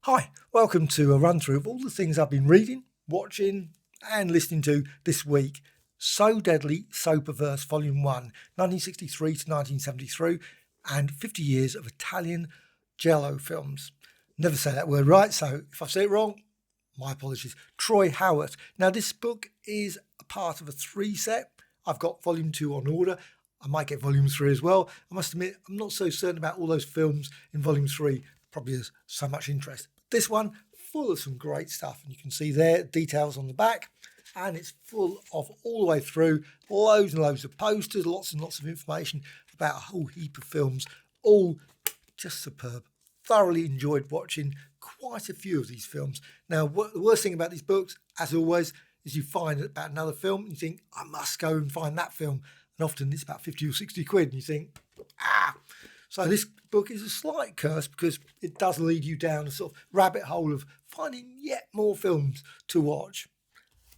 Hi, welcome to a run through of all the things I've been reading, watching, and listening to this week. So Deadly, So Perverse, Volume 1, 1963 to 1973, and 50 years of Italian Giallo films. Never say that word right, so if I've said it wrong, my apologies. Troy Howard. Now, this book is a part of a 3-set. I've got Volume 2 on order. I might get Volume 3 as well. I must admit, I'm not so certain about all those films in Volume 3. Probably has so much interest. This one, full of some great stuff. And you can see there details on the back. And it's full of, all the way through, loads and loads of posters, lots and lots of information about a whole heap of films. All just superb. Thoroughly enjoyed watching quite a few of these films. Now, the worst thing about these books, as always, is you find about another film and you think, I must go and find that film. And often it's about 50 or 60 quid and you think, ah. So this book is a slight curse because it does lead you down a sort of rabbit hole of finding yet more films to watch.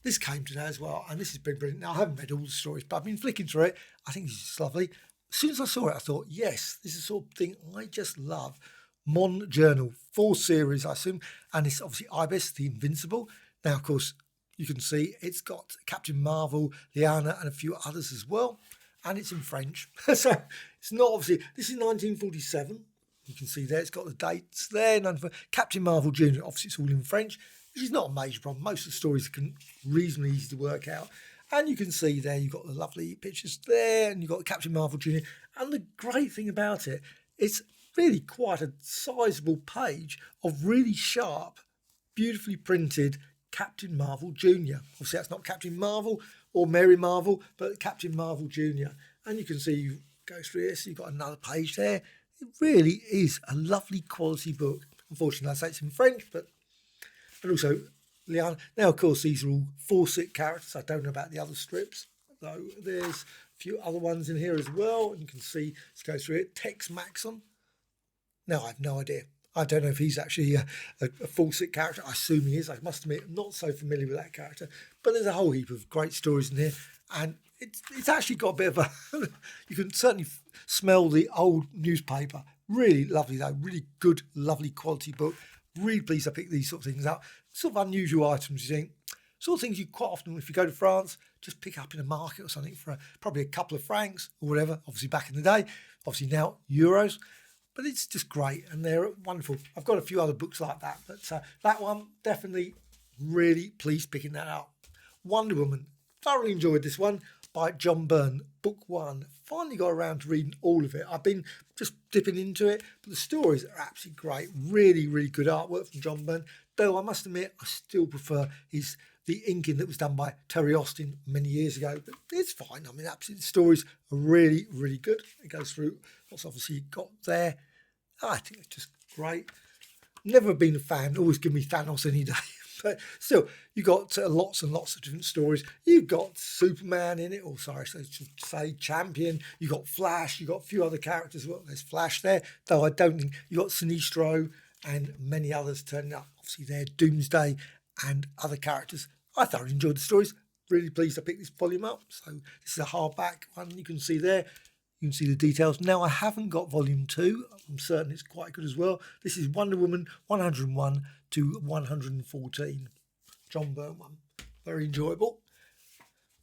This came today as well, and this has been brilliant. Now, I haven't read all the stories, but I've been flicking through it. I think this is lovely. As soon as I saw it, I thought, yes, this is the sort of thing I just love. Mon Journal, 4 series, I assume, and it's obviously Ibis, the Invincible. Now, of course, you can see it's got Captain Marvel, Liana, and a few others as well, and it's in French. So it's not obviously, this is 1947. You can see there, it's got the dates there. Captain Marvel Jr., obviously it's all in French, which is not a major problem. Most of the stories are reasonably easy to work out. And you can see there, you've got the lovely pictures there, and you've got Captain Marvel Jr. And the great thing about it, it's really quite a sizable page of really sharp, beautifully printed Captain Marvel Jr. Obviously, that's not Captain Marvel or Mary Marvel, but Captain Marvel Jr. And you can see, you go through this, you've got another page there. It really is a lovely quality book. Unfortunately, I say it's in French, but also Liana. Now, of course, these are all 4-sit characters. I don't know about the other strips, though there's a few other ones in here as well. And you can see, let's go through it. Tex Maxon. Now, I have no idea. I don't know if he's actually a 4-sit character. I assume he is. I must admit, I'm not so familiar with that character. But there's a whole heap of great stories in here. And it's actually got a bit of a... you can certainly smell the old newspaper. Really lovely, though. Really good, lovely quality book. Really pleased I picked these sort of things up. Sort of unusual items, you think. Sort of things you quite often, if you go to France, just pick up in a market or something for probably a couple of francs or whatever. Obviously, back in the day. Obviously, now, euros. But it's just great, and they're wonderful. I've got a few other books like that, but that one, definitely really pleased picking that up. Wonder Woman, thoroughly enjoyed this one by John Byrne, book 1. Finally got around to reading all of it. I've been just dipping into it, but the stories are absolutely great. Really, really good artwork from John Byrne, though I must admit I still prefer the inking that was done by Terry Austin many years ago, but it's fine. I mean, absolutely, the stories are really, really good. It goes through what's obviously got there. I think it's just great. Never been a fan, always give me Thanos any day. But still, you got lots and lots of different stories. You've got Superman in it, or sorry, so to say Champion. You got Flash. You got a few other characters. Well, there's Flash there, though I don't think you got Sinestro and many others turning up. Obviously, there Doomsday and other characters. I thoroughly enjoyed the stories. Really pleased I picked this volume up. So this is a hardback one. You can see there. You can see the details. Now, I haven't got volume 2. I'm certain it's quite good as well. This is Wonder Woman 101 to 114. John Byrne one. Very enjoyable.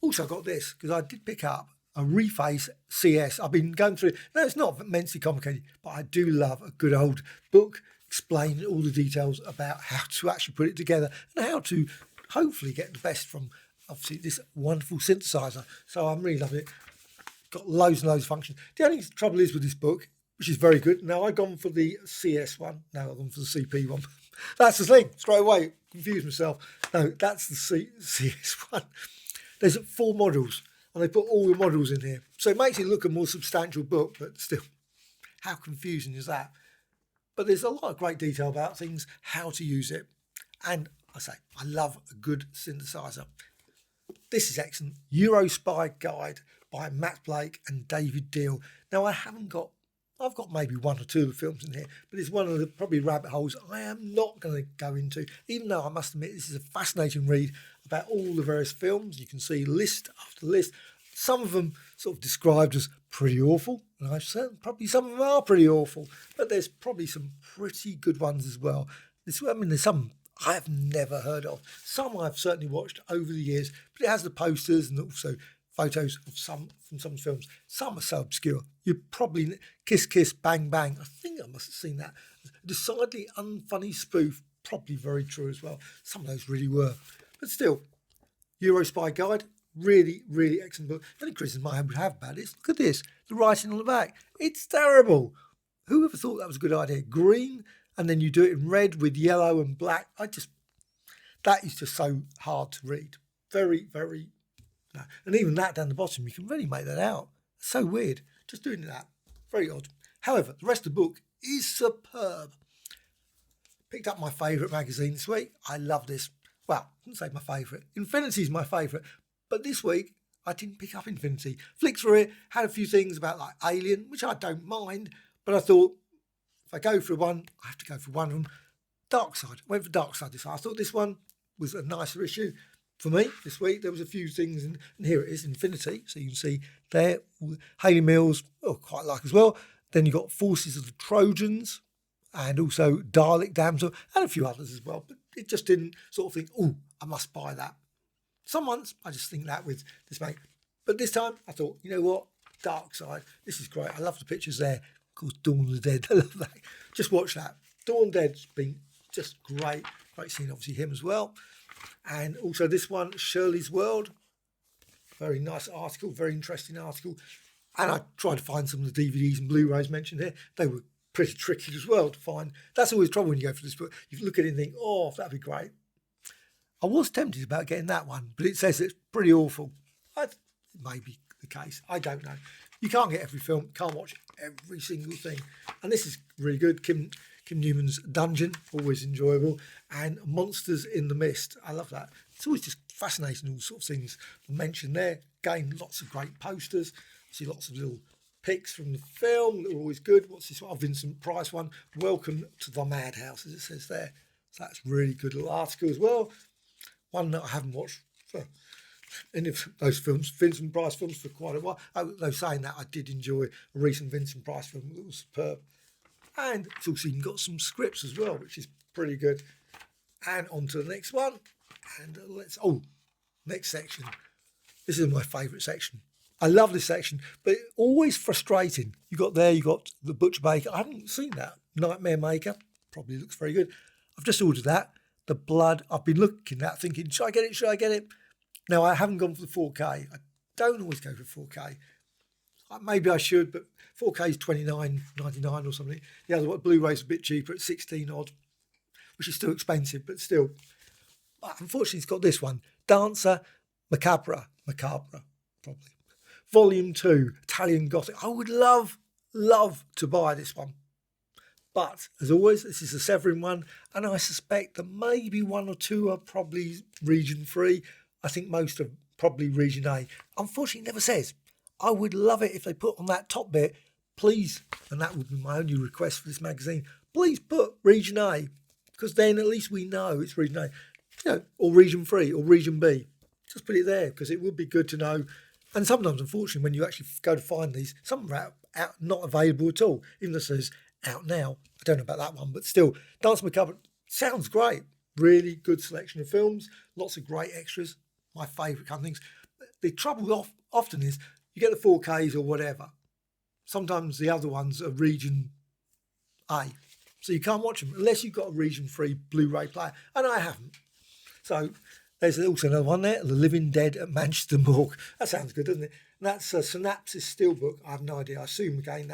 Also got this, because I did pick up a Reface CS. I've been going through it. No, it's not immensely complicated, but I do love a good old book explaining all the details about how to actually put it together and how to hopefully get the best from, obviously, this wonderful synthesizer. So I'm really loving it. Got loads and loads of functions. The only trouble is with this book, which is very good. Now, I've gone for the CS one. No, I've gone for the CP one. That's the thing. Straight away, confused myself. No, that's the CS one. There's 4 models, and they put all the models in here. So it makes it look a more substantial book, but still, how confusing is that? But there's a lot of great detail about things, how to use it. And I say, I love a good synthesizer. This is excellent. Eurospy Guide by Matt Blake and David Deal. Now, I've got maybe 1 or 2 of the films in here, but it's one of the probably rabbit holes I am not going to go into, even though I must admit this is a fascinating read about all the various films. You can see list after list. Some of them sort of described as pretty awful, and I've said probably some of them are pretty awful, but there's probably some pretty good ones as well. There's some I have never heard of. Some I've certainly watched over the years, but it has the posters and also photos of some from some films. Some are so obscure. You probably Kiss Kiss Bang Bang. I think I must have seen that. A decidedly unfunny spoof, probably very true as well. Some of those really were. But still, Euro Spy Guide, really, really excellent book. The only criticism I would have about it is, look at this, the writing on the back. It's terrible. Whoever thought that was a good idea? Green, and then you do it in red with yellow and black. That is just so hard to read. Very, very, no. And even that down the bottom, you can really make that out. It's so weird. Just doing that. Very odd. However, the rest of the book is superb. Picked up my favourite magazine this week. I love this. Well, I wouldn't say my favourite. Infinity is my favourite. But this week, I didn't pick up Infinity. Flicked through it, had a few things about like Alien, which I don't mind. But I thought, if I go for one, I have to go for one of them. Dark Side. I went for Dark Side this. I thought this one was a nicer issue for me this week. There was a few things, and here it is, Infinity. So you can see there, Hayley Mills, quite like as well. Then you've got Forces of the Trojans, and also Dalek Damsel, and a few others as well. But it just didn't sort of think, oh, I must buy that. Some months I just think that with this mate. But this time I thought, you know what? Dark Side. This is great. I love the pictures there. Of course, Dawn of the Dead. I love that. Just watch that. Dawn of the Dead's been just great. Great seeing obviously him as well. And also this one, Shirley's World. Very nice article, very interesting article. And I tried to find some of the DVDs and Blu-rays mentioned here. They were pretty tricky as well to find. That's always trouble when you go for this book. You look at it and think, oh, that'd be great. I was tempted about getting that one, but it says it's pretty awful. It may be the case. I don't know. You can't get every film, can't watch every single thing. And this is really good. Kim Newman's Dungeon, always enjoyable. And Monsters in the Mist. I love that. It's always just fascinating, all sorts of things mentioned there. Again, lots of great posters. See lots of little pics from the film. They're always good. What's this one? Oh, Vincent Price one. Welcome to the Madhouse, as it says there. So that's a really good little article as well. One that I haven't watched for any of those films, Vincent Price films, for quite a while. Though saying that, I did enjoy a recent Vincent Price film that was superb. And it's also even got some scripts as well, which is pretty good. And on to the next one. And next section. This is my favourite section. I love this section, but always frustrating. You got the Butcher Baker. I haven't seen that. Nightmare Maker. Probably looks very good. I've just ordered that. The Blood, I've been looking at thinking, should I get it? Now, I haven't gone for the 4K. I don't always go for 4K. Maybe I should, but 4K is $29.99 or something. The other one, Blu-rays a bit cheaper at 16 odd, which is still expensive, but still. But unfortunately, it's got this one, Dancer Macabre, probably. Volume 2, Italian Gothic. I would love to buy this one. But, as always, this is a Severin one, and I suspect that maybe one or two are probably region 3. I think most are probably region A. Unfortunately, it never says. I would love it if they put on that top bit, please, and that would be my only request for this magazine, please put region A, because then at least we know it's region A, or region 3 or region B. Just put it there, because it would be good to know. And sometimes, unfortunately, when you actually go to find these, some are out not available at all, even though it says out now. I don't know about that one, but still, Dance Macabre sounds great. Really good selection of films, lots of great extras, my favourite kind of things. The trouble often is you get the 4Ks or whatever. Sometimes the other ones are region A, so you can't watch them unless you've got a region 3 Blu-ray player, and I haven't. So there's also another one there, The Living Dead at Manchester Morgue. That sounds good, doesn't it? And that's a Synapsis Steelbook. I have no idea. I assume, again,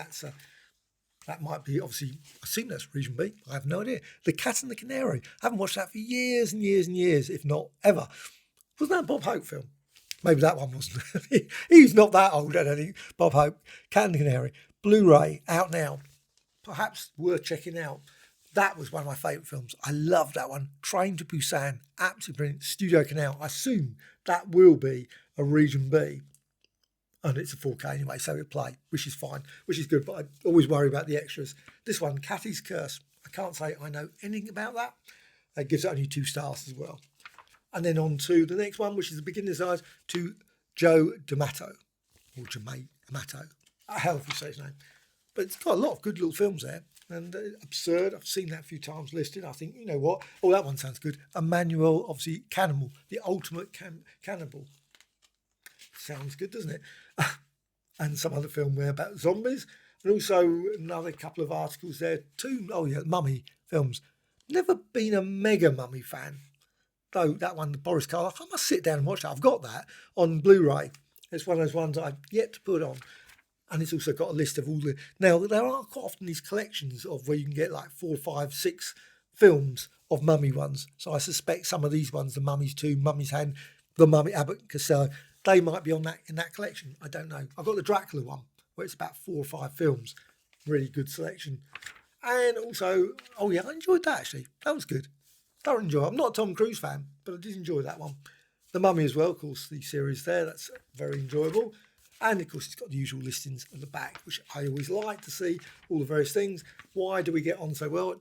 that might be, obviously, I assume that's region B. I have no idea. The Cat and the Canary. I haven't watched that for years and years and years, if not ever. Wasn't that a Bob Hope film? Maybe that one wasn't. He's not that old, I don't think. Bob Hope, Cat and the Canary. Blu-ray, out now. Perhaps worth checking out. That was one of my favourite films. I love that one. Train to Busan, absolutely brilliant. Studio Canal. I assume that will be a region B. And it's a 4K anyway, so it'll play, which is fine, which is good. But I always worry about the extras. This one, Cathy's Curse. I can't say I know anything about that. It gives it only 2 stars as well. And then on to the next one, which is the beginner's eyes, to Joe D'Amato, or D'Amato. How do you say his name? But it's got a lot of good little films there. and absurd. I've seen that a few times listed. I think, you know what? Oh, that one sounds good. Emmanuel, obviously, Cannibal, the ultimate cannibal. Sounds good, doesn't it? And some other film there about zombies. And also another couple of articles there. Mummy films. Never been a mega Mummy fan. Though that one, the Boris Karloff, I must sit down and watch that. I've got that on Blu-ray. It's one of those ones I've yet to put on. And it's also got a list of all the... Now, there are quite often these collections of where you can get like 4, 5, 6 films of Mummy ones. So I suspect some of these ones, the Mummy's Tomb, Mummy's Hand, the Mummy Abbott and Costello, they might be on that in that collection. I don't know. I've got the Dracula one, where it's about 4 or 5 films. Really good selection. And also, I enjoyed that actually. That was good. I enjoy it. I'm not a Tom Cruise fan, but I did enjoy that one. The Mummy as well, of course, the series there. That's very enjoyable. And, of course, it's got the usual listings at the back, which I always like to see, all the various things. Why do we get on so well?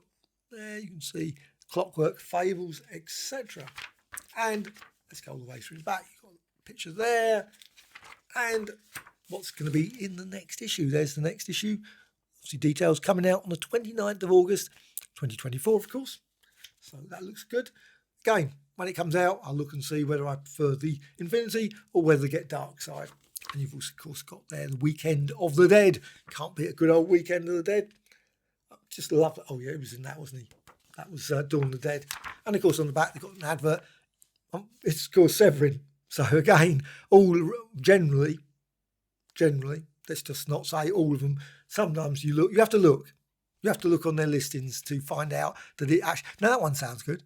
There you can see Clockwork, Fables, etc. And let's go all the way through the back. You've got a picture there. And what's going to be in the next issue? There's the next issue. Obviously, details coming out on the 29th of August, 2024, of course. So that looks good. Again, when it comes out, I'll look and see whether I prefer the Infinity or whether they get Dark Side. And you've also, of course, got there the Weekend of the Dead. Can't beat a good old Weekend of the Dead. I just love it. Oh, yeah, he was in that, wasn't he? That was Dawn of the Dead. And, of course, on the back, they've got an advert. It's called Severin. So, again, all generally, let's just not say all of them. Sometimes you have to look. You have to look on their listings to find out that it actually... Now, that one sounds good.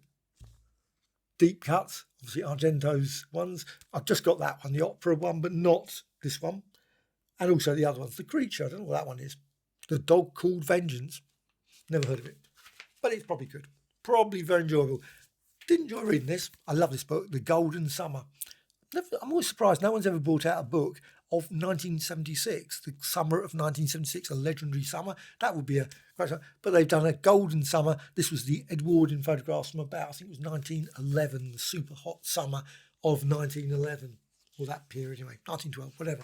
Deep Cuts, obviously Argento's ones. I've just got that one, the opera one, but not this one. And also the other ones. The Creature, I don't know what that one is. The Dog Called Vengeance. Never heard of it. But it's probably good. Probably very enjoyable. Did enjoy reading this. I love this book, The Golden Summer. I'm always surprised no one's ever brought out a book of 1976, the summer of 1976, a legendary summer. That would be a great summer. But they've done a golden summer. This was the Edwardian photographs from about, I think it was 1911, the super hot summer of 1911, or that period anyway, 1912, whatever.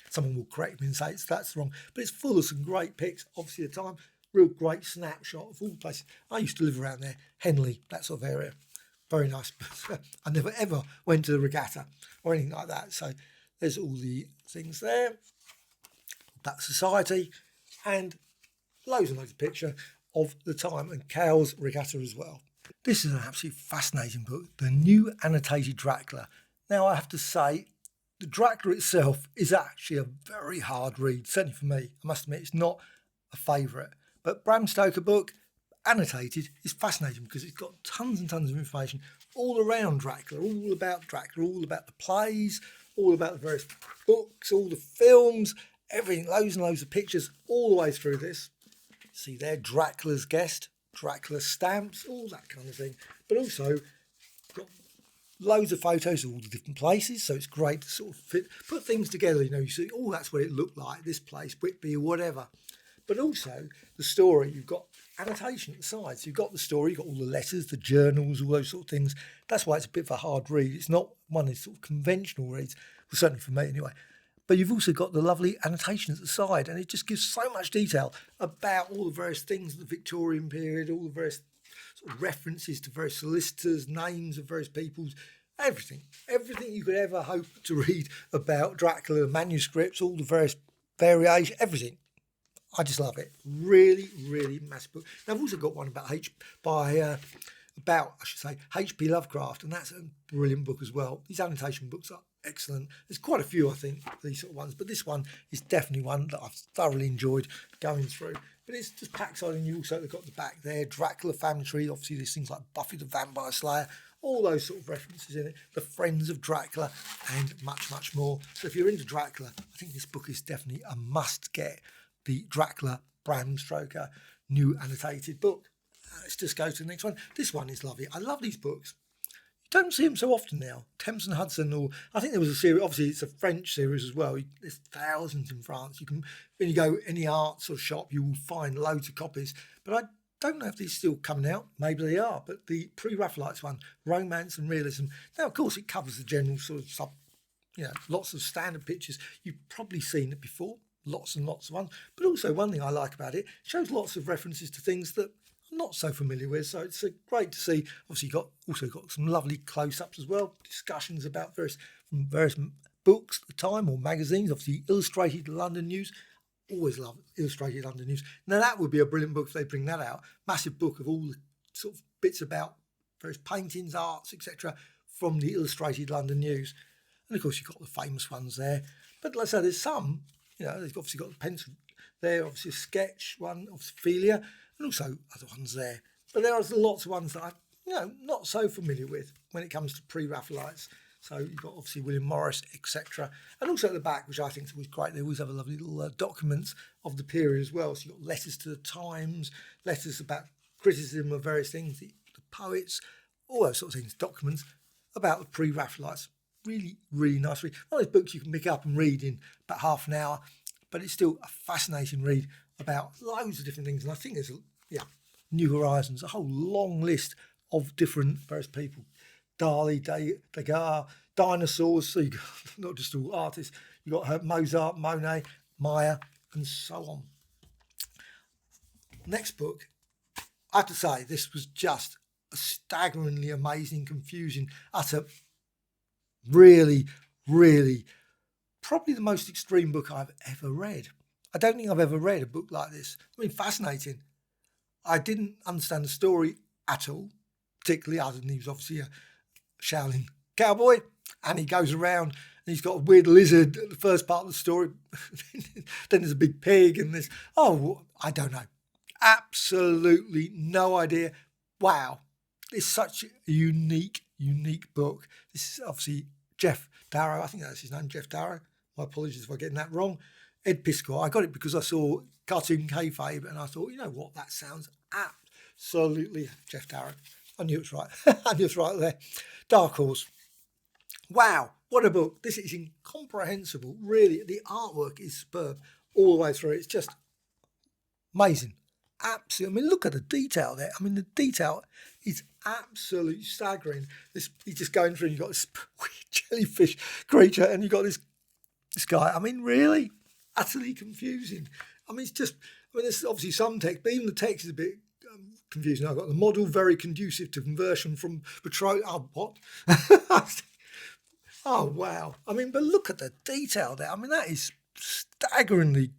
Someone will correct me and say that's wrong. But it's full of some great pics, obviously at the time. Real great snapshot of all places. I used to live around there, Henley, that sort of area. Very nice. I never ever went to the regatta or anything like that. So there's all the things there. That society and loads and loads of picture of the time and Cowes Regatta as well. This is an absolutely fascinating book, The New Annotated Dracula. Now I have to say, the Dracula itself is actually a very hard read, certainly for me. I must admit it's not a favourite. But Bram Stoker book, annotated, is fascinating because it's got tons and tons of information all around Dracula, all about Dracula, all about the plays, all about the various books, all the films, everything, loads and loads of pictures all the way through this. See there, Dracula's guest, Dracula stamps, all that kind of thing. But also got loads of photos of all the different places, so it's great to sort of put things together. You see, oh, that's what it looked like, this place, Whitby or whatever. But also the story, you've got annotation at the side. So you've got the story, you've got all the letters, the journals, all those sort of things. That's why it's a bit of a hard read. It's not one of these sort of conventional reads, well, certainly for me anyway. But you've also got the lovely annotations at the side, and it just gives so much detail about all the various things of the Victorian period, all the various sort of references to various solicitors, names of various peoples, everything you could ever hope to read about Dracula, manuscripts, all the various variations, everything. I just love it. Really, really massive book. Now, I've also got one about H.P. Lovecraft, and that's a brilliant book as well. These annotation books are excellent. There's quite a few, I think, these sort of ones, but this one is definitely one that I've thoroughly enjoyed going through. But it's just packed on, and you also got the back there, Dracula family tree. Obviously, there's things like Buffy the Vampire Slayer, all those sort of references in it, the Friends of Dracula, and much, much more. So if you're into Dracula, I think this book is definitely a must-get. The Dracula Bram Stoker new annotated book. Let's just go to the next one. This one is lovely. I love these books. You don't see them so often now. Thames and Hudson, or I think there was a series, obviously it's a French series as well. There's thousands in France. You can, when you go any arts or shop, you will find loads of copies. But I don't know if these are still coming out. Maybe they are. But the pre-Raphaelites one, Romance and Realism. Now, of course, it covers the general sort of lots of standard pictures. You've probably seen it before. lots and lots of ones. But also one thing I like about it, shows lots of references to things that I'm not so familiar with. So it's great to see. Obviously, also got some lovely close-ups as well, discussions about various books at the time or magazines. Obviously, Illustrated London News. Always love Illustrated London News. Now that would be a brilliant book if they bring that out. Massive book of all the sort of bits about various paintings, arts, etc. from the Illustrated London News. And of course, you've got the famous ones there. But like I say, there's some, they've obviously got the pencil there, obviously a sketch one of Ophelia, and also other ones there. But there are lots of ones that I'm, not so familiar with when it comes to pre-Raphaelites. So you've got obviously William Morris, etc. And also at the back, which I think is always great, they always have a lovely little documents of the period as well. So you've got letters to the Times, letters about criticism of various things, the poets, all those sorts of things, documents about the pre-Raphaelites. Really, really nice read. One of those books you can pick up and read in about half an hour, but it's still a fascinating read about loads of different things. And I think there's, New Horizons, a whole long list of different various people. Dali, Degas, dinosaurs, so you've got not just all artists, you've got Mozart, Monet, Maya, and so on. Next book, I have to say, this was just a staggeringly amazing, confusing, utter, really, really, probably the most extreme book I've ever read. I don't think I've ever read a book like this. I mean, fascinating. I didn't understand the story at all, particularly other than he was obviously a Shaolin cowboy, and he goes around and he's got a weird lizard at the first part of the story. Then there's a big pig and there's, I don't know. Absolutely no idea. Wow. It's such a unique book. This is obviously Jeff Darrow. I think that's his name, Jeff Darrow. My apologies if I'm getting that wrong. Ed Piscor. I got it because I saw Cartoon Kayfabe and I thought, you know what, that sounds absolutely Jeff Darrow. I knew it was right. I knew it was right there. Dark Horse. Wow, what a book. This is incomprehensible. Really, the artwork is superb all the way through. It's just amazing. Absolutely. I mean, look at the detail there. I mean, the detail is absolutely staggering. He's just going through and you've got this weird jellyfish creature and you've got this guy. I mean, really? Utterly confusing. I mean, there's obviously some text, but even the text is a bit confusing. I've got the model very conducive to conversion from petroleum. Oh, what? Oh, wow. I mean, but look at the detail there. I mean, that is staggeringly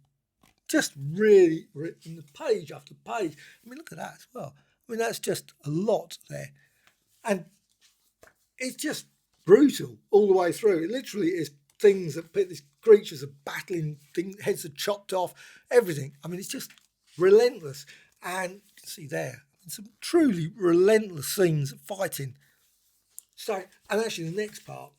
just really written page after page. I mean, look at that as well. I mean, that's just a lot there. And it's just brutal all the way through. It literally is things that these creatures are battling, heads are chopped off, everything. I mean, it's just relentless. And you can see there, some truly relentless scenes of fighting. So, and actually the next part,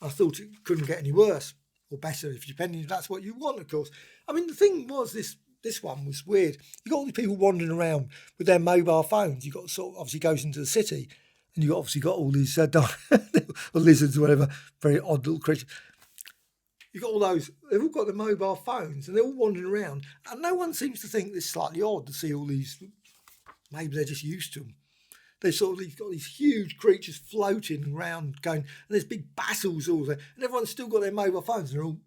I thought it couldn't get any worse or better, depending if that's what you want, of course. I mean, the thing was, this one was weird. You got all these people wandering around with their mobile phones. You got sort of obviously goes into the city, and you obviously got all these or lizards or whatever, very odd little creatures. You got all those. They've all got their mobile phones, and they're all wandering around, and no one seems to think this is slightly odd to see all these. Maybe they're just used to them. They've got these huge creatures floating around, going, and there's big battles all there, and everyone's still got their mobile phones, and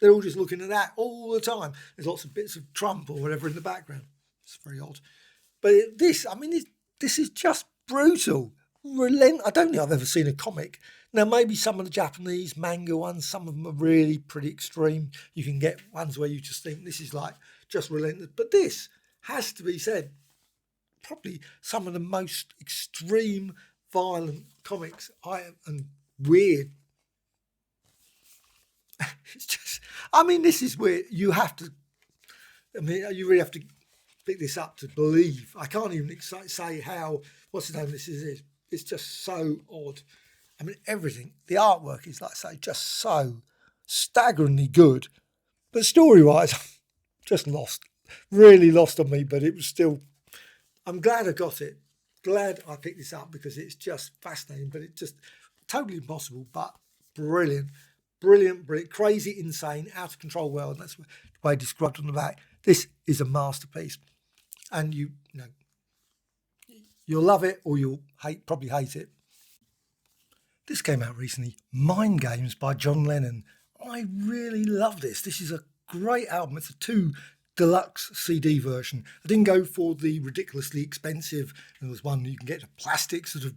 they're all just looking at that all the time. There's lots of bits of Trump or whatever in the background. It's very odd. But this is just brutal. I don't think I've ever seen a comic. Now, maybe some of the Japanese manga ones, some of them are really pretty extreme. You can get ones where you just think this is like just relentless. But this has to be said, probably some of the most extreme, violent comics and weird. It's just, this is weird. You really have to pick this up to believe. I can't even say how, what's the name this is. It's just so odd. I mean, everything, the artwork is, like I say, just so staggeringly good. But story-wise, just lost. Really lost on me, but it was still, I'm glad I got it. Glad I picked this up because it's just fascinating, but it's just totally impossible, but brilliant. Brilliant, crazy, insane, out of control world. And that's the way I described on the back. This is a masterpiece. And you'll love it or you'll probably hate it. This came out recently, Mind Games by John Lennon. I really love this. This is a great album. It's a 2 deluxe CD version. I didn't go for the ridiculously expensive. There was one you can get a plastic sort of.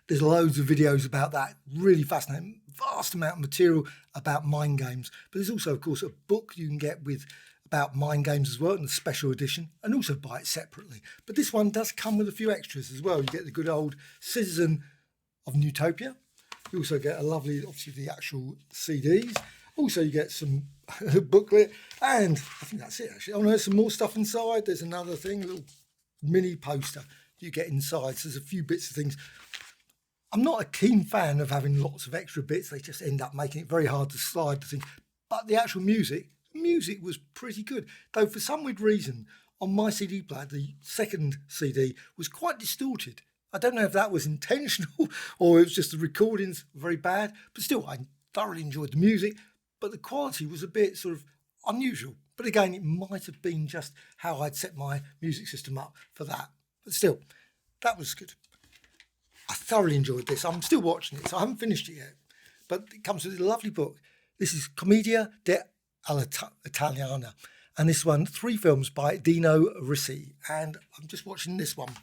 There's loads of videos about that. Really fascinating. Vast amount of material about mind games. But there's also, of course, a book you can get with about mind games as well, in the special edition, and also buy it separately. But this one does come with a few extras as well. You get the good old Citizen of Newtopia. You also get a lovely, obviously, the actual CDs. Also, you get some booklet, and I think that's it, actually. Oh, no, there's some more stuff inside. There's another thing, a little mini poster you get inside. So there's a few bits of things. I'm not a keen fan of having lots of extra bits. They just end up making it very hard to slide the thing. But the actual music was pretty good. Though for some weird reason, on my CD player, the second CD was quite distorted. I don't know if that was intentional or it was just the recordings were very bad. But still, I thoroughly enjoyed the music. But the quality was a bit sort of unusual. But again, it might have been just how I'd set my music system up for that. But still, that was good. I thoroughly enjoyed this. I'm still watching it, so I haven't finished it yet. But it comes with a lovely book. This is Commedia all'Italiana. And this one, 3 films by Dino Risi. And I'm just watching this one.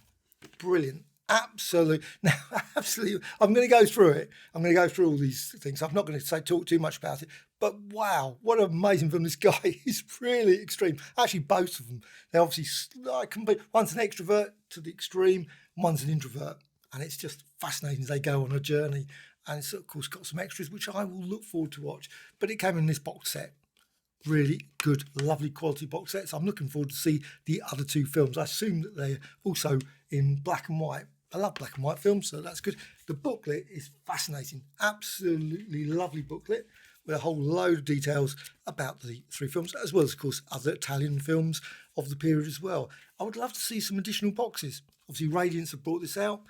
Brilliant. Absolutely. Now, absolutely. I'm going to go through it. I'm going to go through all these things. I'm not going to talk too much about it. But wow, what an amazing film. This guy is really extreme. Actually, both of them. They're obviously one's an extrovert to the extreme, one's an introvert. And it's just fascinating as they go on a journey. And it's, of course, got some extras, which I will look forward to watch. But it came in this box set. Really good, lovely quality box set. So I'm looking forward to see the other 2 films. I assume that they're also in black and white. I love black and white films, so that's good. The booklet is fascinating. Absolutely lovely booklet with a whole load of details about the 3 films, as well as, of course, other Italian films of the period as well. I would love to see some additional boxes. Obviously, Radiance have brought this out.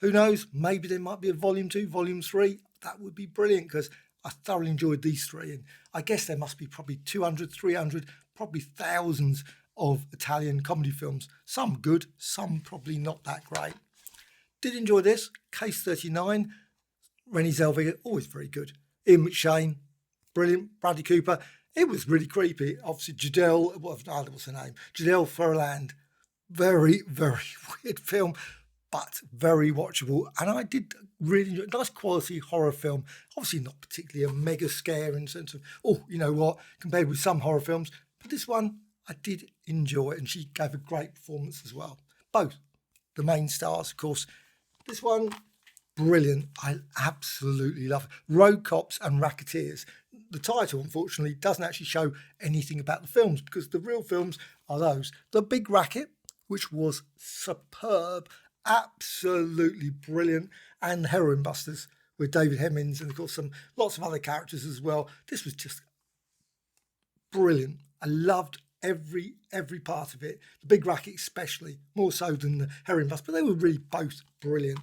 Who knows? Maybe there might be a volume 2, volume 3. That would be brilliant because I thoroughly enjoyed these 3. And I guess there must be probably 200, 300, probably thousands of Italian comedy films. Some good, some probably not that great. Did enjoy this. Case 39. Renée Zellweger, always very good. Ian McShane, brilliant. Bradley Cooper. It was really creepy. Obviously, what's her name? Jadelle Ferland. Very, very weird film, but very watchable. And I did really enjoy it. Nice quality horror film. Obviously not particularly a mega scare in the sense of, oh, you know what, compared with some horror films. But this one, I did enjoy it. And she gave a great performance as well. Both the main stars, of course. This one, brilliant. I absolutely love it. Road Cops and Racketeers. The title, unfortunately, doesn't actually show anything about the films because the real films are those. The Big Racket, which was superb, absolutely brilliant, and Heroin Busters with David Hemmings and, of course, lots of other characters as well. This was just brilliant. I loved every part of it. The Big Racket especially, more so than the Heroin Busters, but they were really both brilliant.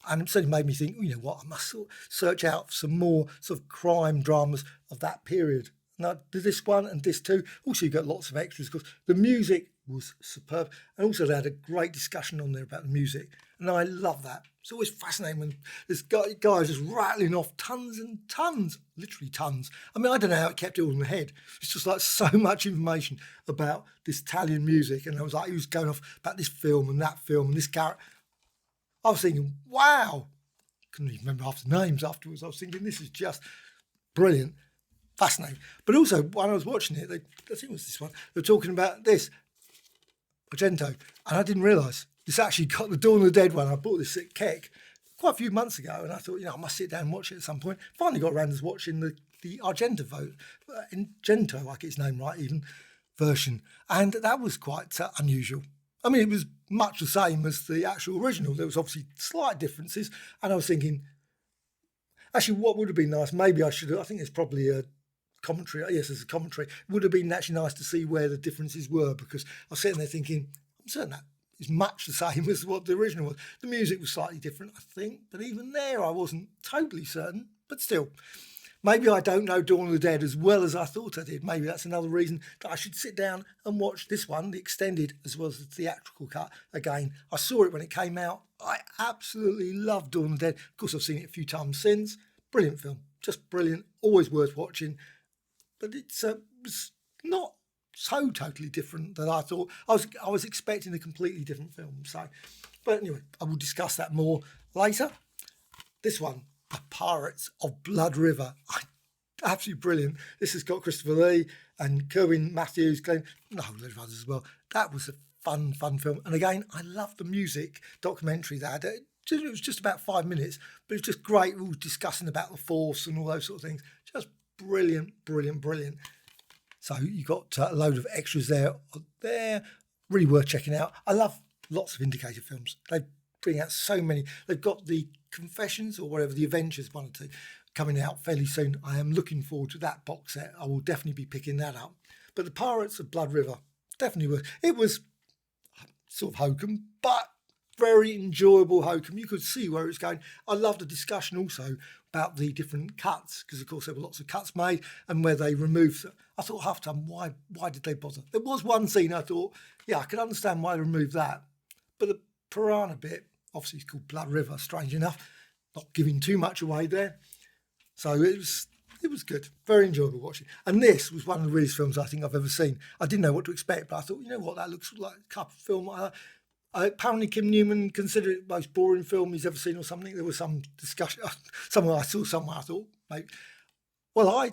And it certainly made me think, you know what, I must search out for some more sort of crime dramas of that period. Now, this one and this too. Also, you got lots of extras because the music was superb. And also, they had a great discussion on there about the music. And I love that. It's always fascinating when this guy is just rattling off tons and tons, literally tons. I mean, I don't know how it kept it all in the head. It's just like so much information about this Italian music. And I was like, he was going off about this film and that film and this character. I was thinking, wow. Couldn't even remember half the names afterwards. I was thinking, this is just brilliant. Fascinating. But also, when I was watching it, I think it was this one, they were talking about this, Argento, and I didn't realise this actually got the Dawn of the Dead one. I bought this at Keck quite a few months ago, and I thought, I must sit down and watch it at some point. Finally got around to watching the Argento I get his name right even, version, and that was quite unusual. I mean, it was much the same as the actual original. There was obviously slight differences, and I was thinking, actually, what would have been nice, maybe I think there's probably a commentary. Yes, there's a commentary. It would have been actually nice to see where the differences were, because I was sitting there thinking, I'm certain that is much the same as what the original was. The music was slightly different, I think, but even there I wasn't totally certain. But still, maybe I don't know Dawn of the Dead as well as I thought I did. Maybe that's another reason that I should sit down and watch this one, the extended as well as the theatrical cut again. I saw it when it came out. I absolutely love Dawn of the Dead. Of course, I've seen it a few times since. Brilliant film, just brilliant, always worth watching. But it's was not so totally different that I thought. I was expecting a completely different film. So, but anyway, I will discuss that more later. This one, The Pirates of Blood River. Absolutely brilliant. This has got Christopher Lee and Kerwin Matthews, loads of others as well. That was a fun film. And again, I love the music documentary that had. It was just about 5 minutes, but it was just great. We were discussing about the Force and all those sort of things. Just brilliant. So you got a load of extras there. Really worth checking out. I love lots of Indicator films. They bring out so many. They've got the Confessions or whatever, the Avengers 1 or 2, coming out fairly soon. I am looking forward to that box set. I will definitely be picking that up. But The Pirates of Blood River, definitely worth. It was sort of hokum, but very enjoyable hokum. You could see where it's going. I love the discussion also about the different cuts, because of course there were lots of cuts made, and where they removed. I thought half the time, why did they bother? There was one scene I thought, yeah, I can understand why they removed that, but the piranha bit, obviously it's called Blood River, strange enough, not giving too much away there. So it was good, very enjoyable watching. And this was one of the weirdest films I think I've ever seen. I didn't know what to expect, but I thought, you know what, that looks like a couple of film. Apparently Kim Newman considered it the most boring film he's ever seen or something. There was some discussion. I thought, maybe. Well, I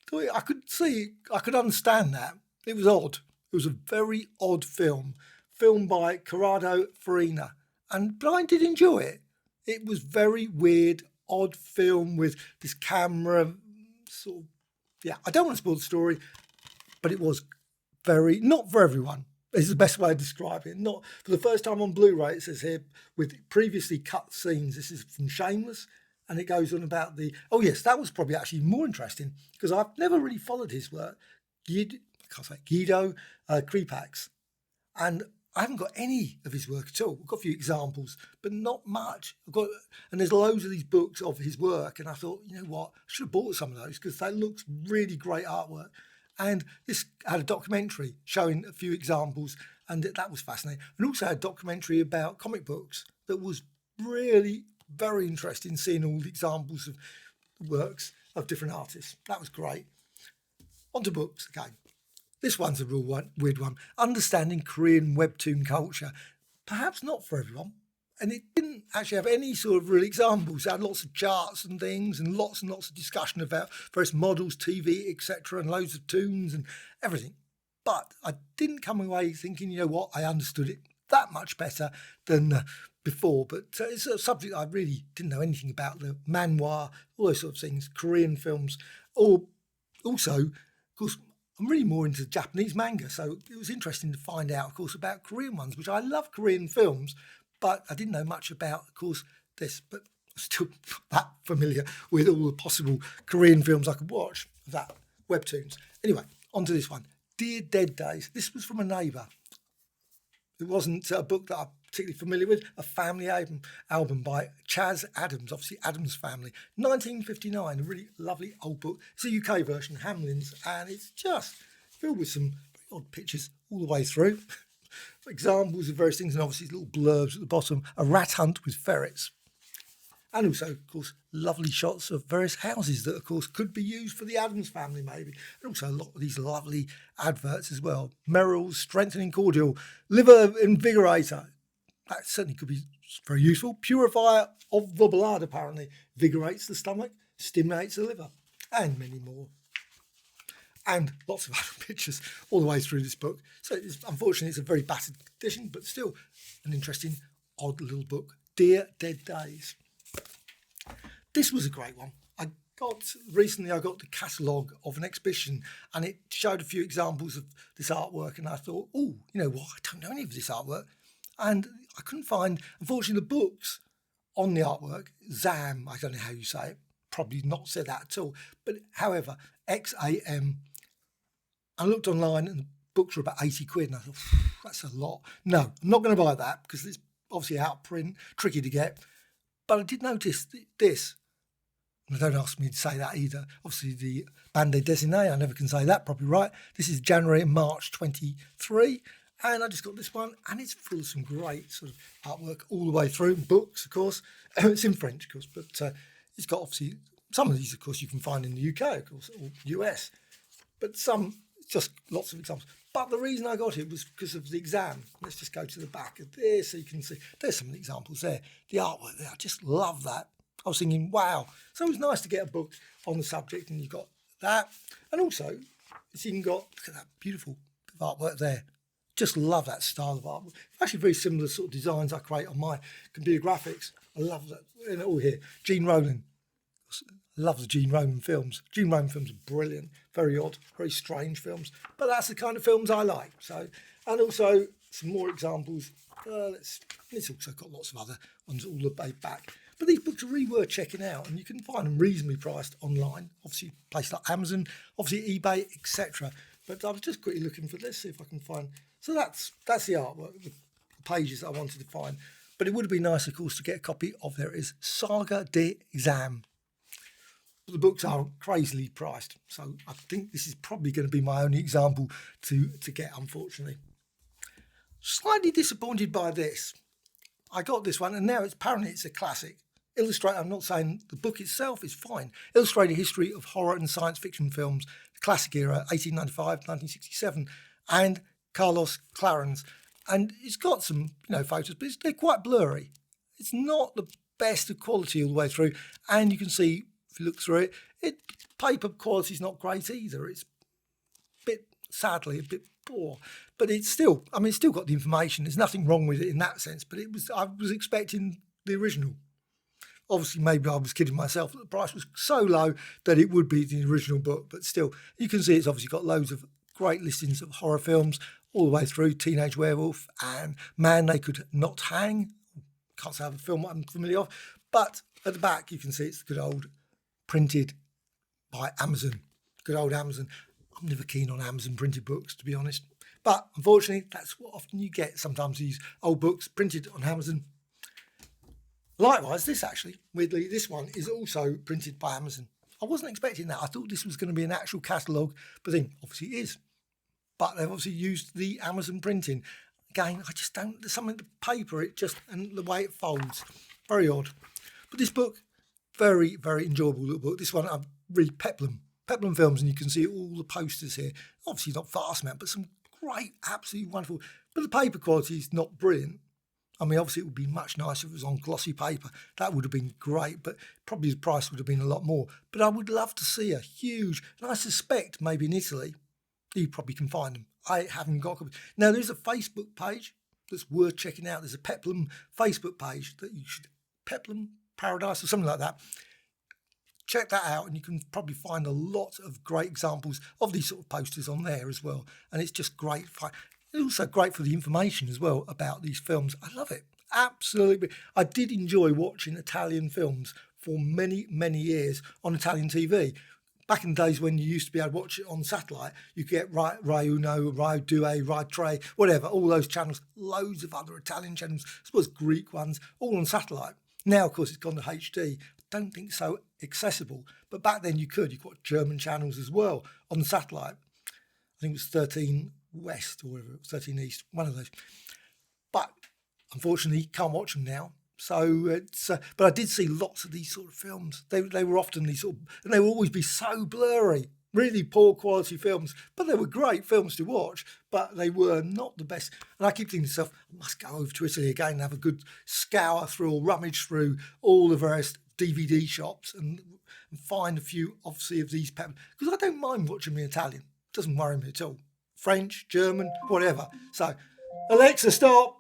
thought I could understand that. It was odd. It was a very odd film, filmed by Corrado Farina. But I did enjoy it. It was very weird, odd film with this camera sort of, yeah, I don't want to spoil the story, but it was not for everyone. Is the best way to describe it. Not for the first time on Blu-ray, it says here, with previously cut scenes. This is from Shameless, and it goes on about that was probably actually more interesting, because I've never really followed his work. Guido Kripax, and I haven't got any of his work at all. I've got a few examples, but not much. And there's loads of these books of his work, and I thought, you know what, I should have bought some of those, because that looks really great artwork. And this had a documentary showing a few examples, and that was fascinating. And also a documentary about comic books that was really very interesting, seeing all the examples of works of different artists. That was great. On to books again. This one's a real weird one. Understanding Korean webtoon culture. Perhaps not for everyone. And it didn't actually have any sort of real examples. It had lots of charts and things, and lots of discussion about various models, TV, etc., and loads of tunes and everything. But I didn't come away thinking, you know what, I understood it that much better than before. But it's a subject I really didn't know anything about, the manhwa, all those sort of things, Korean films. Or also, of course, I'm really more into Japanese manga, so it was interesting to find out, of course, about Korean ones, which I love Korean films. But I didn't know much about, of course, this, but I'm still not that familiar with all the possible Korean films I could watch, that webtoons. Anyway, on to this one. Dear Dead Days. This was from a neighbour. It wasn't a book that I'm particularly familiar with. A family album by Chaz Adams, obviously Adams Family. 1959, a really lovely old book. It's a UK version, Hamlin's, and it's just filled with some very odd pictures all the way through. Examples of various things, and obviously little blurbs at the bottom. A rat hunt with ferrets. And also, of course, lovely shots of various houses that, of course, could be used for the Addams Family, maybe. And also a lot of these lovely adverts as well. Merrill's Strengthening Cordial, Liver Invigorator. That certainly could be very useful. Purifier of the blood, apparently. Invigorates the stomach, stimulates the liver, and many more. And lots of other pictures all the way through this book. So unfortunately, it's a very battered edition, but still an interesting, odd little book. Dear Dead Days. This was a great one. I got the catalogue of an exhibition, and it showed a few examples of this artwork, and I thought, oh, you know what, I don't know any of this artwork. And I couldn't find, unfortunately, the books on the artwork. Zam, I don't know how you say it, probably not said that at all. But however, XAM, I looked online and the books were about 80 quid, and I thought, that's a lot. No, I'm not going to buy that because it's obviously out of print, tricky to get. But I did notice this, and don't ask me to say that either. Obviously, the bande dessinée, I never can say that probably right. This is January and March 23, and I just got this one, and it's full of some great sort of artwork all the way through. Books, of course. It's in French, of course, but it's got obviously some of these, of course, you can find in the UK, of course, or US. But some just lots of examples. But the reason I got it was because of the exam. Let's just go to the back of this so you can see. There's some examples there. The artwork there, I just love that. I was thinking, wow. So it was nice to get a book on the subject, and you got that. And also, it's even got, look at that beautiful artwork there. Just love that style of artwork. Actually, very similar sort of designs I create on my computer graphics. I love that. And all here, Gene Roland. I love the Gene Roland films. Gene Roland films are brilliant, very odd, very strange films. But that's the kind of films I like. So, and also some more examples. It's also got lots of other ones all the way back. But these books are really worth checking out, and you can find them reasonably priced online. Obviously, places like Amazon, obviously eBay, etc. But I was just quickly looking for this, see if I can find. So that's the artwork, the pages that I wanted to find. But it would have been nice, of course, to get a copy of There Is Saga de Exam. The books are crazily priced, so I think this is probably going to be my only example to get, unfortunately. Slightly disappointed by this. I got this one, and now apparently it's a classic. Illustrated, I'm not saying the book itself is fine. Illustrated History of Horror and Science Fiction Films, the Classic Era, 1895, 1967, and Carlos Clarens. And it's got some, photos, but they're quite blurry. It's not the best of quality all the way through, and you can see, if you look through it, paper quality is not great either. It's sadly a bit poor, but it's still got the information. There's nothing wrong with it in that sense, but I was expecting the original. Obviously, maybe I was kidding myself that the price was so low that it would be the original book, but still, you can see it's obviously got loads of great listings of horror films all the way through Teenage Werewolf and Man They Could Not Hang. Can't say I have a film I'm familiar with, but at the back you can see it's the good old printed by Amazon. Good old Amazon. I'm never keen on Amazon printed books, to be honest. But unfortunately, that's what often you get. Sometimes these old books printed on Amazon. Likewise, weirdly, this one is also printed by Amazon. I wasn't expecting that. I thought this was going to be an actual catalogue, but then obviously it is. But they've obviously used the Amazon printing. Again, I just don't, there's something to paper, and the way it folds. Very odd. But this book, very, very enjoyable little book. This one, I read Peplum Films, and you can see all the posters here. Obviously not vast amount, but some great, absolutely wonderful. But the paper quality is not brilliant. I mean, obviously it would be much nicer if it was on glossy paper. That would have been great, but probably the price would have been a lot more. But I would love to see a huge, and I suspect maybe in Italy, you probably can find them. I haven't got copies. Now, there's a Facebook page that's worth checking out. There's a Peplum Facebook page that you should, Peplum Paradise or something like that. Check that out, and you can probably find a lot of great examples of these sort of posters on there as well. And it's just great. It's also great for the information as well about these films. I love it. Absolutely. I did enjoy watching Italian films for many, many years on Italian TV. Back in the days when you used to be able to watch it on satellite, you could get Rai Uno, Rai Due, Rai Tre, whatever, all those channels, loads of other Italian channels, as well as Greek ones, all on satellite. Now, of course, it's gone to HD. Don't think so accessible. But back then you could. You've got German channels as well on satellite. I think it was 13 West or whatever, 13 East, one of those. But unfortunately, you can't watch them now. So it's, but I did see lots of these sort of films. They were often these sort of, and they will always be so blurry, really poor quality films. But they were great films to watch, but they were not the best. And I keep thinking to myself, I must go over to Italy again and have a good scour through or rummage through all the various DVD shops and find a few, obviously, of these because I don't mind watching them in Italian. It doesn't worry me at all. French, German, whatever. So, Alexa, stop.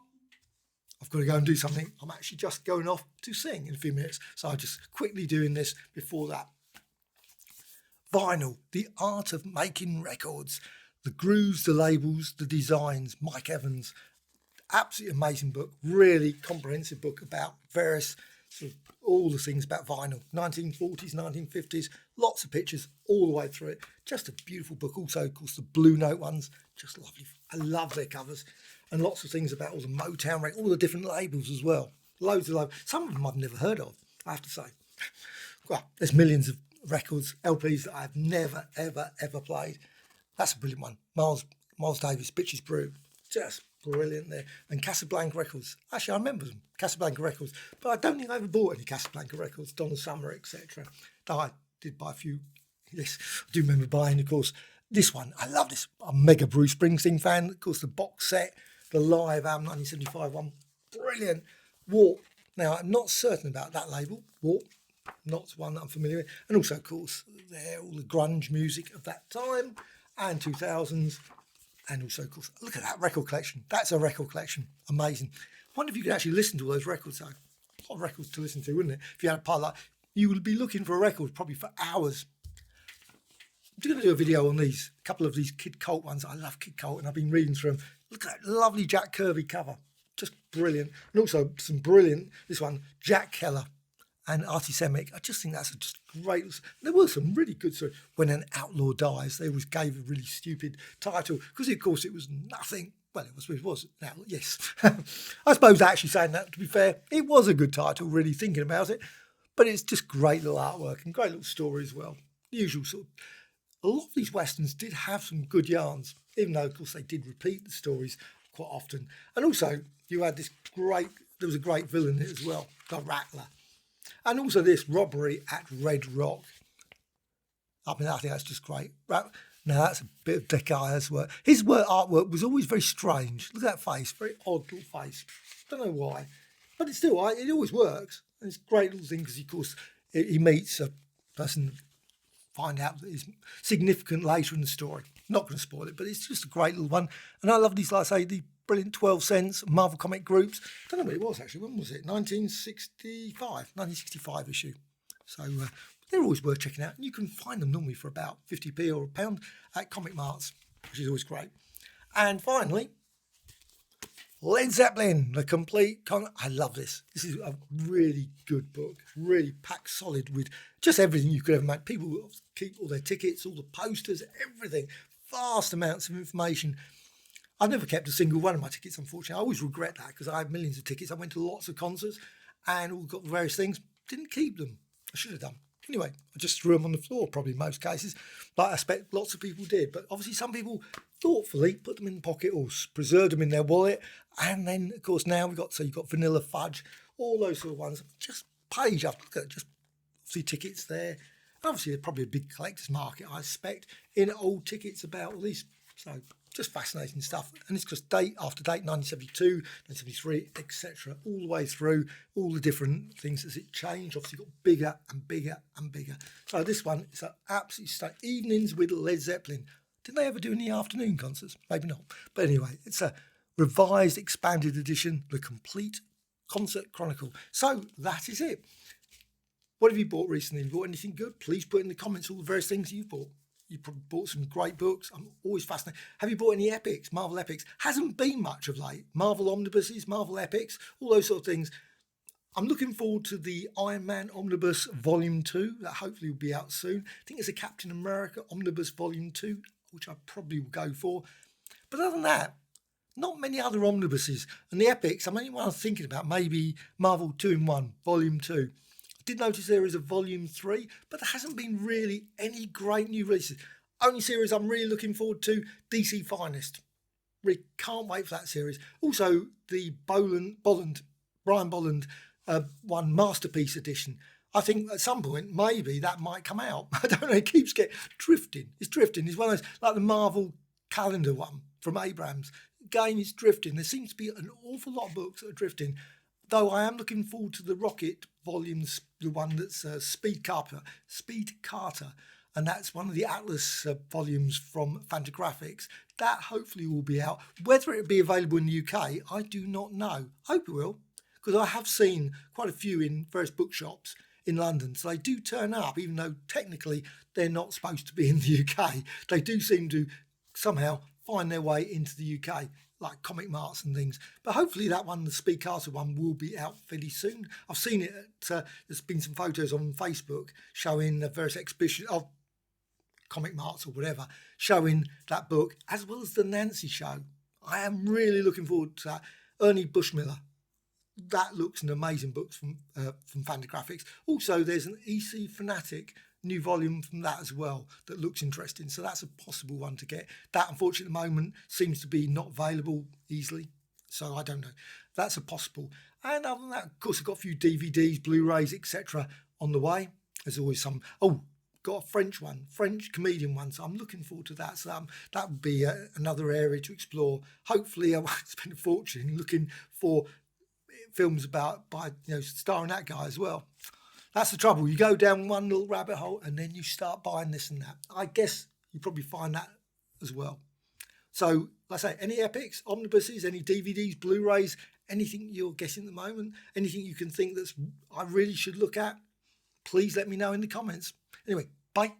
I've got to go and do something. I'm actually just going off to sing in a few minutes. So I'm just quickly doing this before that. Vinyl, the art of making records. The grooves, the labels, the designs. Mike Evans. Absolutely amazing book. Really comprehensive book about various sort of all the things about vinyl. 1940s, 1950s. Lots of pictures all the way through it. Just a beautiful book. Also, of course, the Blue Note ones. Just lovely. I love their covers. And lots of things about all the Motown, all the different labels as well. Loads of labels. Some of them I've never heard of, I have to say. Well, there's millions of records, LPs that I've never, ever, ever played. That's a brilliant one. Miles Davis, Bitches Brew. Just brilliant there. And Casablanca Records. Actually, I remember them, Casablanca Records. But I don't think I ever bought any Casablanca Records, Donna Summer, etc. Though I did buy a few. Yes, I do remember buying, of course, This one, I love this. I'm a mega Bruce Springsteen fan. Of course, the box set, the live album, 1975 one, brilliant. Warp. Now, I'm not certain about that label, Warp, not one that I'm familiar with. And also, of course, all the grunge music of that time and 2000s. And also, of course, look at that record collection. That's a record collection. Amazing. I wonder if you could actually listen to all those records, though. A lot of records to listen to, wouldn't it? If you had a pile like, you would be looking for a record probably for hours. I'm going to do a video on these, a couple of these Kid Colt ones. I love Kid Colt, and I've been reading through them. Look at that lovely Jack Kirby cover. Just brilliant. And also some brilliant, this one, Jack Keller and Artie Semic. I just think that's just great. There were some really good stories. When an Outlaw Dies, they always gave a really stupid title because, of course, it was nothing. Well, it was now, yes. I suppose actually saying that, to be fair, it was a good title, really thinking about it. But it's just great little artwork and great little story as well. The usual sort of. A lot of these westerns did have some good yarns, even though, of course, they did repeat the stories quite often. And also, you had this there was a great villain in it as well, the Rattler. And also this Robbery at Red Rock. I mean, I think that's just great. Now, that's a bit of Dick Ayer's work. His artwork was always very strange. Look at that face, very odd little face. Don't know why. But it always works. And it's a great little thing because, of course, he meets a person, find out that is significant later in the story. Not going to spoil it, but it's just a great little one. And I love these, like I say, the brilliant 12 cents Marvel comic groups. I don't know what it was actually. When was it? 1965 issue. So they're always worth checking out. And you can find them normally for about 50p or £1 at Comic Marts, which is always great. And finally, Led Zeppelin, the complete I love this. This is a really good book, really packed solid with just everything you could ever make. People keep all their tickets, all the posters, everything, vast amounts of information. I never kept a single one of my tickets, unfortunately. I always regret that because I had millions of tickets. I went to lots of concerts and all got various things. Didn't keep them. I should have done. Anyway, I just threw them on the floor, probably in most cases. But I expect lots of people did. But obviously some people thoughtfully put them in the pocket or preserved them in their wallet. And then, of course, now you've got Vanilla Fudge, all those sort of ones. Just page after, look at just obviously tickets there. Obviously, there's probably a big collector's market, I expect, in old tickets about all these. So just fascinating stuff. And it's just date after date, 1972, 1973, etc. All the way through, all the different things as it changed. Obviously got bigger and bigger and bigger. So this one is an absolutely stunning. Evenings with Led Zeppelin. Did they ever do any afternoon concerts? Maybe not. But anyway, it's a revised, expanded edition, the complete concert chronicle. So that is it. What have you bought recently? Have you bought anything good? Please put in the comments all the various things you've bought. You probably bought some great books. I'm always fascinated. Have you bought any epics, Marvel epics? Hasn't been much of late. Marvel omnibuses, Marvel epics, all those sort of things. I'm looking forward to the Iron Man Omnibus Volume 2. That hopefully will be out soon. I think there's a Captain America Omnibus Volume 2, which I probably will go for. But other than that, not many other omnibuses. And the epics, I'm only thinking about maybe Marvel 2-in-1, Volume 2. I did notice there is a Volume 3, but there hasn't been really any great new releases. Only series I'm really looking forward to, DC Finest. Really can't wait for that series. Also, the Brian Bolland one Masterpiece edition. I think at some point, maybe that might come out. I don't know, it keeps drifting. It's drifting. It's one of those, like the Marvel calendar one from Abrams. Again, it's drifting. There seems to be an awful lot of books that are drifting. Though I am looking forward to the Rocket volumes, the one that's Speed Carter, and that's one of the Atlas volumes from Fantagraphics. That hopefully will be out. Whether it will be available in the UK, I do not know. Hope it will, because I have seen quite a few in various bookshops in London. So they do turn up, even though technically they're not supposed to be in the UK. They do seem to somehow find their way into the UK, like Comic Marts and things. But hopefully that one, the Speed Carter one, will be out fairly soon. I've seen it there's been some photos on Facebook showing the various exhibitions of Comic Marts or whatever, showing that book, as well as the Nancy show. I am really looking forward to that. Ernie Bushmiller. That looks an amazing book from Fantagraphics. Also, there's an EC Fanatic new volume from that as well that looks interesting. So that's a possible one to get. That, unfortunately, at the moment seems to be not available easily. So I don't know. That's a possible. And other than that, of course, I've got a few DVDs, Blu-rays, etc. on the way. There's always some. Oh, got a French comedian one, so I'm looking forward to that. So that would be another area to explore. Hopefully, I won't spend a fortune looking for films starring that guy as well. That's the trouble. You go down one little rabbit hole and then you start buying this and that. I guess you probably find that as well. So, like I say, any epics, omnibuses, any DVDs, Blu-rays, anything you're guessing at the moment, anything you can think I really should look at, please let me know in the comments. Anyway, bye.